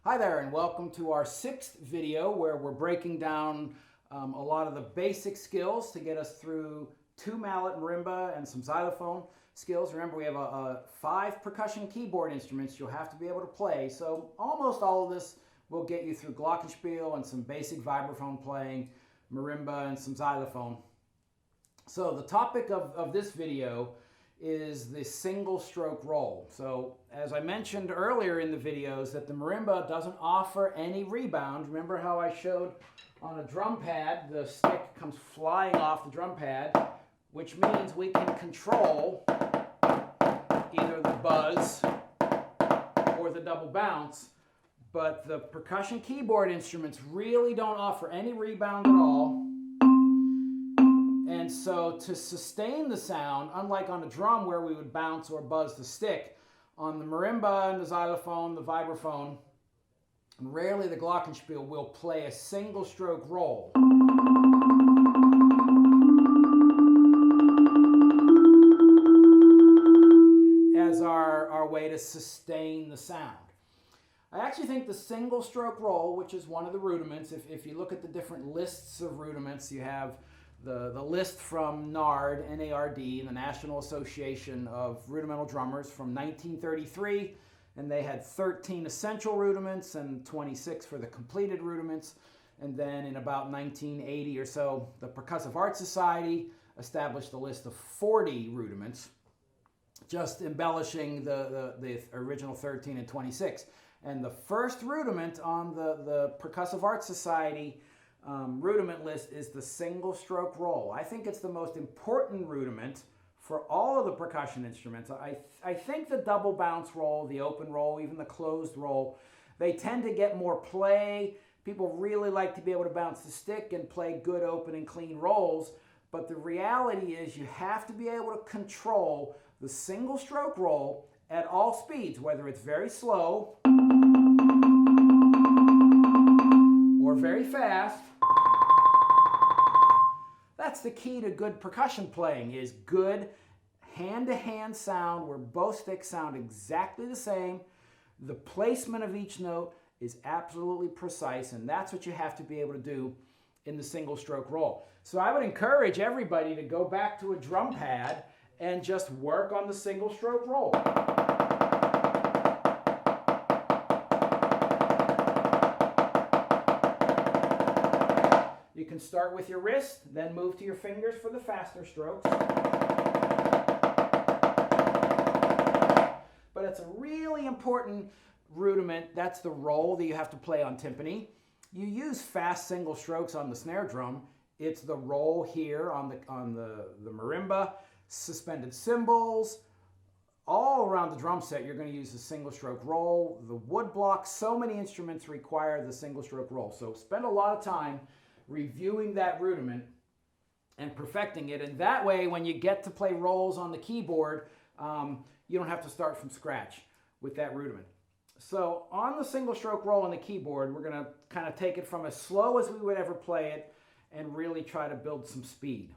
Hi there, and welcome to our 6th video where we're breaking down a lot of the basic skills to get us through 2 mallet marimba and some xylophone skills. Remember, we have 5 percussion keyboard instruments you'll have to be able to play, so almost all of this will get you through glockenspiel and some basic vibraphone playing, marimba, and some xylophone. So the topic of this video is the single stroke roll. So as I mentioned earlier in the videos that the marimba doesn't offer any rebound. Remember how I showed on a drum pad the stick comes flying off the drum pad, which means we can control either the buzz or the double bounce, but the percussion keyboard instruments really don't offer any rebound at all. And so to sustain the sound, unlike on a drum where we would bounce or buzz the stick, on the marimba and the xylophone, the vibraphone, rarely the glockenspiel will play a single stroke roll. As our way to sustain the sound. I actually think the single stroke roll, which is one of the rudiments, if you look at the different lists of rudiments, you have the list from NARD, N-A-R-D, the National Association of Rudimental Drummers from 1933, and they had 13 essential rudiments and 26 for the completed rudiments. And then in about 1980 or so, the Percussive Art Society established a list of 40 rudiments, just embellishing the original 13 and 26. And the first rudiment on the Percussive Art Society rudiment list is the single stroke roll. I think it's the most important rudiment for all of the percussion instruments. I think the double bounce roll, the open roll, even the closed roll, they tend to get more play. People really like to be able to bounce the stick and play good open and clean rolls, but the reality is you have to be able to control the single stroke roll at all speeds, whether it's very slow or very fast. That's the key to good percussion playing, is good hand-to-hand sound where both sticks sound exactly the same. The placement of each note is absolutely precise, and that's what you have to be able to do in the single stroke roll. So I would encourage everybody to go back to a drum pad and just work on the single stroke roll. You can start with your wrist, then move to your fingers for the faster strokes. But it's a really important rudiment. That's the roll that you have to play on timpani. You use fast single strokes on the snare drum. It's the roll here on the marimba, suspended cymbals. All around the drum set, you're going to use the single stroke roll. The wood block, so many instruments require the single stroke roll. So spend a lot of time reviewing that rudiment and perfecting it, and that way when you get to play rolls on the keyboard, you don't have to start from scratch with that rudiment. So on the single stroke roll on the keyboard, we're going to kind of take it from as slow as we would ever play it and really try to build some speed.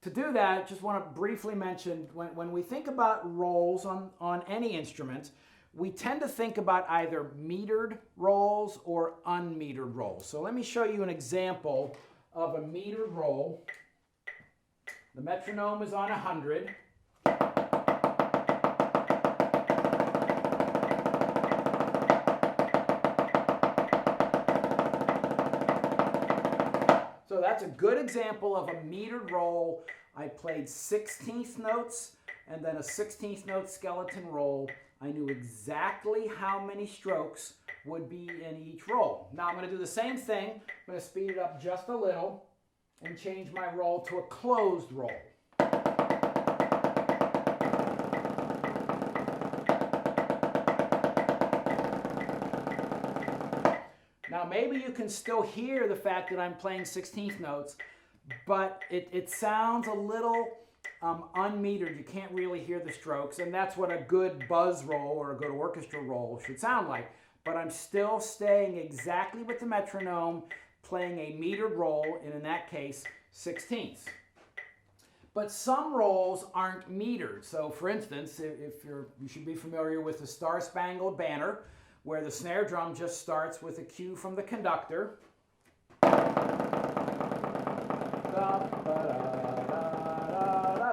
To do that, just want to briefly mention, when we think about rolls on any instrument, we tend to think about either metered rolls or unmetered rolls. So let me show you an example of a metered roll. The metronome is on 100. So that's a good example of a metered roll. I played 16th notes and then a 16th note skeleton roll. I knew exactly how many strokes would be in each roll. Now I'm going to do the same thing. I'm going to speed it up just a little and change my roll to a closed roll. Now maybe you can still hear the fact that I'm playing 16th notes, but it sounds a little unmetered. You can't really hear the strokes, and that's what a good buzz roll or a good orchestra roll should sound like. But I'm still staying exactly with the metronome, playing a metered roll, and in that case, 16ths. But some rolls aren't metered. So for instance, you should be familiar with the Star Spangled Banner, where the snare drum just starts with a cue from the conductor.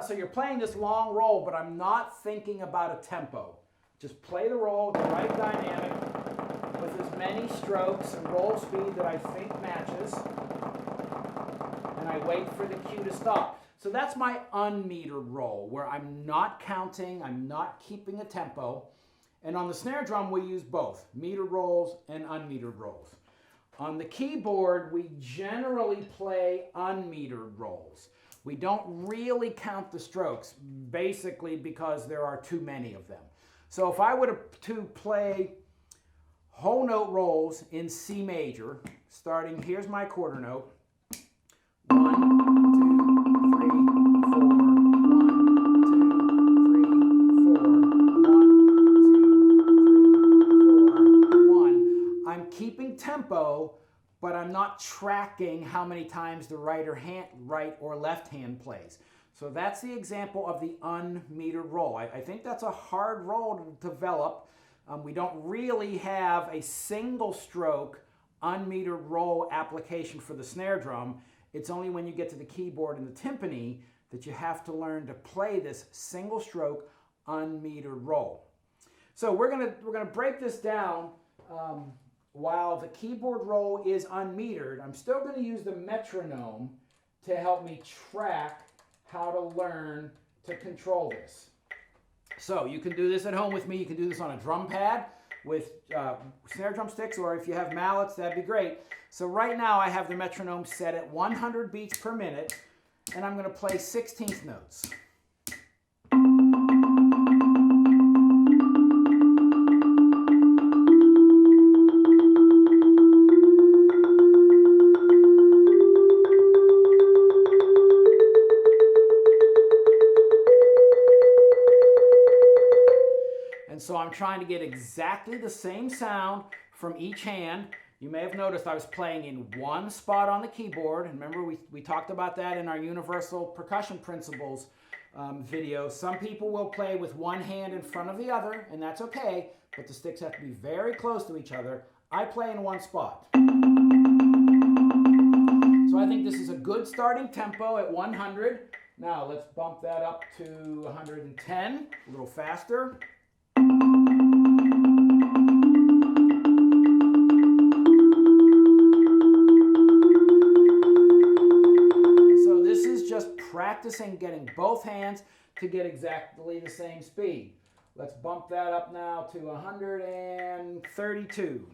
So you're playing this long roll, but I'm not thinking about a tempo. Just play the roll with the right dynamic, with as many strokes and roll speed that I think matches, and I wait for the cue to stop. So that's my unmetered roll, where I'm not counting, I'm not keeping a tempo. And on the snare drum, we use both metered rolls and unmetered rolls. On the keyboard, we generally play unmetered rolls. We don't really count the strokes, basically because there are too many of them. So if I were to play whole note rolls in C major, starting, here's my quarter note, 1, 2, 3, 4, 1, 2, 3, 4, 1, 2, 3, 4, 1. I'm keeping tempo, but I'm not tracking how many times the right or left hand plays. So that's the example of the unmetered roll. I think that's a hard roll to develop. We don't really have a single stroke unmetered roll application for the snare drum. It's only when you get to the keyboard and the timpani that you have to learn to play this single stroke unmetered roll. So we're gonna break this down. While the keyboard roll is unmetered, I'm still going to use the metronome to help me track how to learn to control this. So you can do this at home with me. You can do this on a drum pad with snare drum sticks, or if you have mallets, that'd be great. So right now I have the metronome set at 100 beats per minute, and I'm going to play 16th notes. So I'm trying to get exactly the same sound from each hand. You may have noticed I was playing in one spot on the keyboard. And remember, we talked about that in our Universal Percussion Principles video. Some people will play with one hand in front of the other, and that's okay, but the sticks have to be very close to each other. I play in one spot. So I think this is a good starting tempo at 100. Now let's bump that up to 110, a little faster. Practicing getting both hands to get exactly the same speed. Let's bump that up now to 132.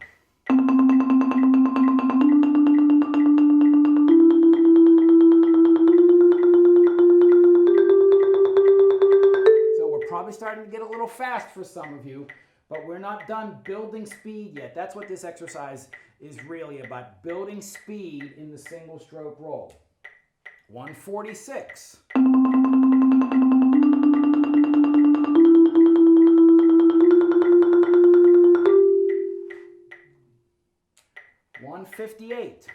So we're probably starting to get a little fast for some of you, but we're not done building speed yet. That's what this exercise is really about, building speed in the single stroke roll. 146. 158.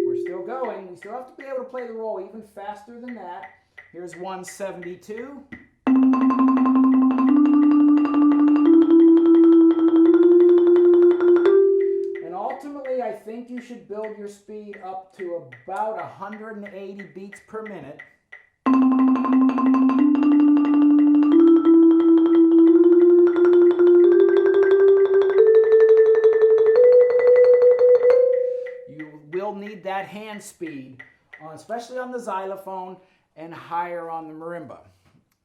We're still going. We still have to be able to play the roll even faster than that. Here's 172. Ultimately, I think you should build your speed up to about 180 beats per minute. You will need that hand speed, especially on the xylophone and higher on the marimba.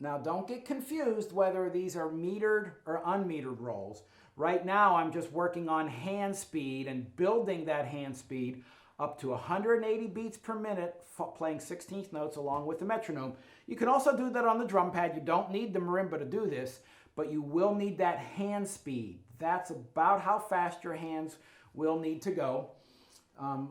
Now, don't get confused whether these are metered or unmetered rolls. Right now, I'm just working on hand speed and building that hand speed up to 180 beats per minute, playing 16th notes along with the metronome. You can also do that on the drum pad. You don't need the marimba to do this, but you will need that hand speed. That's about how fast your hands will need to go.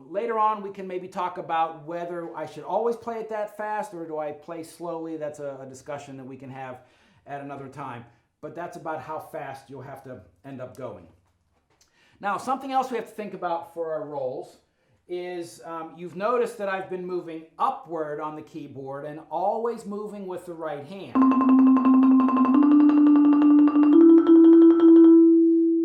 Later on, we can maybe talk about whether I should always play it that fast or do I play slowly. That's a discussion that we can have at another time. But that's about how fast you'll have to end up going. Now, something else we have to think about for our rolls is you've noticed that I've been moving upward on the keyboard and always moving with the right hand.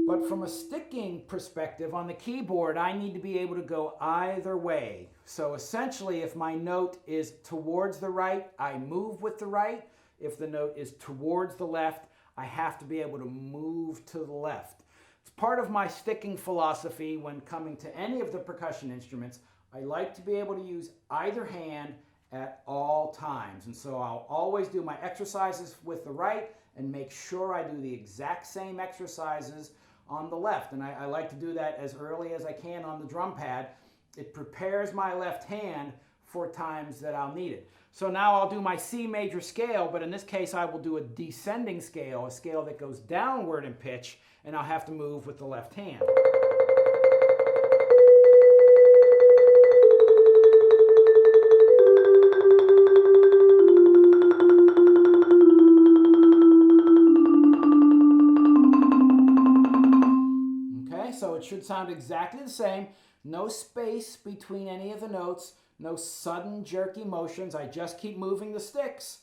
But from a sticking perspective on the keyboard, I need to be able to go either way. So essentially, if my note is towards the right, I move with the right. If the note is towards the left, I have to be able to move to the left. It's part of my sticking philosophy when coming to any of the percussion instruments. I like to be able to use either hand at all times. And so I'll always do my exercises with the right and make sure I do the exact same exercises on the left. And I like to do that as early as I can on the drum pad. It prepares my left hand for times that I'll need it. So now I'll do my C major scale, but in this case I will do a descending scale, a scale that goes downward in pitch, and I'll have to move with the left hand. So it should sound exactly the same. No space between any of the notes, no sudden jerky motions. I just keep moving the sticks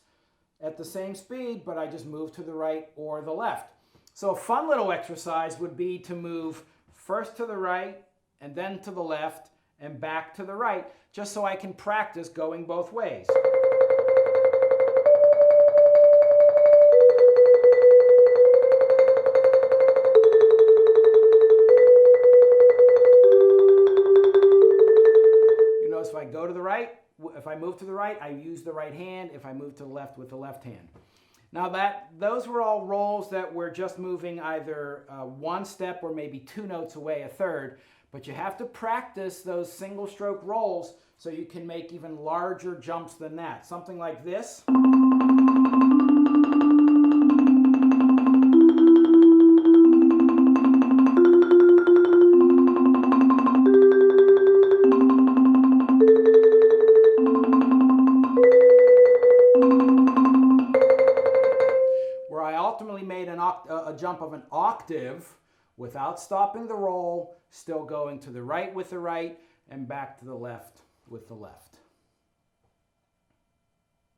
at the same speed, but I just move to the right or the left. So a fun little exercise would be to move first to the right and then to the left and back to the right, just so I can practice going both ways. If I go to the right, if I move to the right, I use the right hand. If I move to the left, with the left hand. Now those were all rolls that were just moving either one step or maybe two notes away, a third. But you have to practice those single stroke rolls so you can make even larger jumps than that. Something like this. Made a jump of an octave without stopping the roll, still going to the right with the right and back to the left with the left.